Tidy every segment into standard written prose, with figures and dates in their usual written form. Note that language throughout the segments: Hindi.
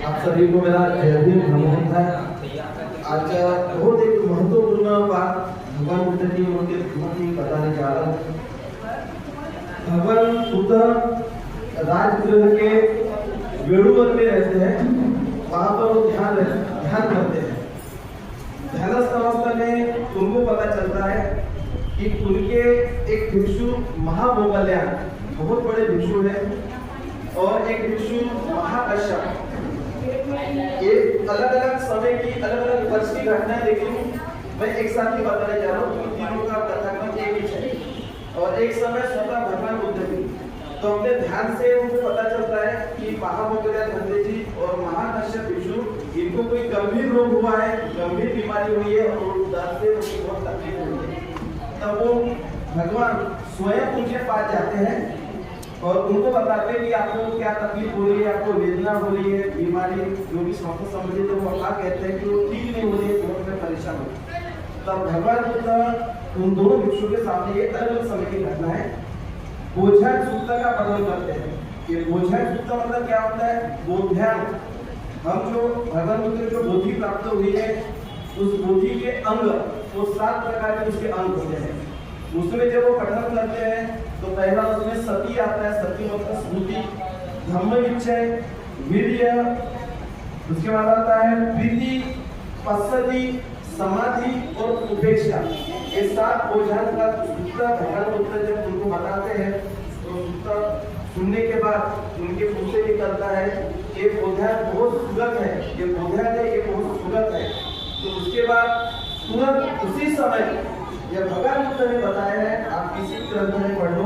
आप सभी को मेरा जय भीम नमन है। आज बहुत एक महत्वपूर्ण बात भगवान बुद्ध की उनके जीवन में बताने जा रहा हूँ। भगवान बुद्ध राजगृह के वेणुवन में रहते हैं, वहाँ पर वो ध्यान करते हैं। ध्यानस्थ अवस्था में उनको पता चलता है कि उनके एक भिक्षु महामोगल्यान बहुत बड़े भिक्षु हैं और एक भिक्षु महाकश्यप, ये अलग अलग समय की अलग अलग वर्ष की घटनाएं देखी मैं एक साथ ही बताने जा रहा हूँ। तीनों का कथाक्रम एक ही है और एक समय स्वतः भगवान बुद्ध की। तो अपने ध्यान से उनको पता चलता है कि महामोगल्यान धंधे जी और महाकश्यप भिक्षु इनको कोई गंभीर रोग हुआ है, गंभीर बीमारी हुई है और दर्द से उनको बहुत तकलीफ हुई है। तब वो भगवान स्वयं उनके पास जाते हैं और उनको बताते हैं कि आपको क्या तकलीफ हो रही है, आपको वेदना हो रही है, बीमारी जो भी स्वास्थ्य संबंधित है, वो अल्लाह कहते हैं कि वो ठीक नहीं हो रही है, बहुत में परेशान हो। तब भगवान बुद्ध उन दोनों भिक्षु के सामने एक अलग समय की घटना है, बोधायन सूत्र का पठन करते हैं। ये बोधायन सूत्र मतलब क्या होता है? बोधायन, हम जो भगवान बुद्ध को जो बोधि प्राप्त हुई है, उस बोधि के अंग, वो 7 प्रकार के उसके अंग होते हैं। उसमें जब वो पठन करते हैं तो पहला उसमें सती आता है, सती मतलब स्मृति, धम्मविचय, वीर्य, उसके बाद आता है प्रीति, पश्चाति, समाधि और उपेक्षा। ये 7 बोधायन का सूत्र भगवान बुद्ध जब उनको बताते हैं तो सूत्र सुनने के बाद उनके मुंह से निकलता है ये बोधायन बहुत सुगत है, ये बोधायन है, ये बहुत सुगत है। तो उसके बाद तुरंत उसी समय यह भगवान बुद्ध ने बताया है, आप किसी ग्रंथ में पढ़ लो,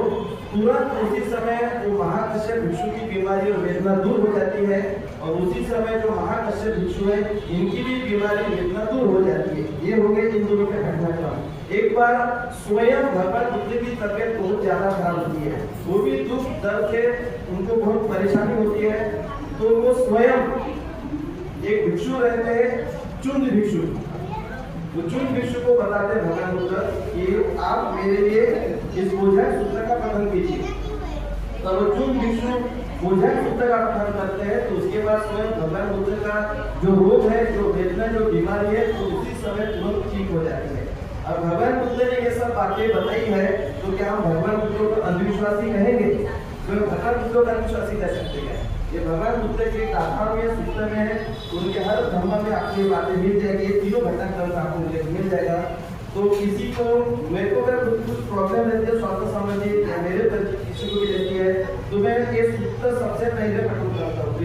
तुरंत उसी समय वो महाकश्यप भिक्षु की बीमारी और वेदना दूर हो जाती है और उसी समय जो महाकश्यप भिक्षु है इनकी भी बीमारी वेदना दूर हो जाती है। ये हो गए इन दोनों के घटनाक्रम। एक बार स्वयं भगवान बुद्ध की तबीयत बहुत ज्यादा खराब होती है, वो भी दुख दर्द से उनको बहुत परेशानी होती है। तो वो स्वयं एक भिक्षु रहते हैं, चुंद भिक्षु, वो चुंद भिक्षु को बताते हैं भगवान बुद्ध कि आप मेरे लिए इस बोधायन सूत्र का पठन कीजिए। तब चुंद भिक्षु बोधायन सूत्र का पठन करते हैं तो उसके बाद स्वयं भगवान बुद्ध का जो रोग है, जो वेदना, जो बीमारी है, तो उसी समय तुरंत ठीक हो जाती है। अब भगवान बुद्ध ने ये सब बातें बताई है तो क्या हम भगवान बुद्ध को अंधविश्वासी कहेंगे? तो भगवान बुद्ध को अंधविश्वासी कह सकते हैं। ये भगवान बुद्ध के गाथा में, सूत्र में है, उनके हर धर्म में आपको ये बातें मिल जाएगी, ये तीनों घटनाक्रम आपको मिल जाएगा। तो किसी को, मेरे को अगर कुछ प्रॉब्लम रहती है स्वास्थ्य संबंधी या मेरे किसी को भी रहती है तो मैं ये सूत्र सबसे पहले पठन करता हूँ।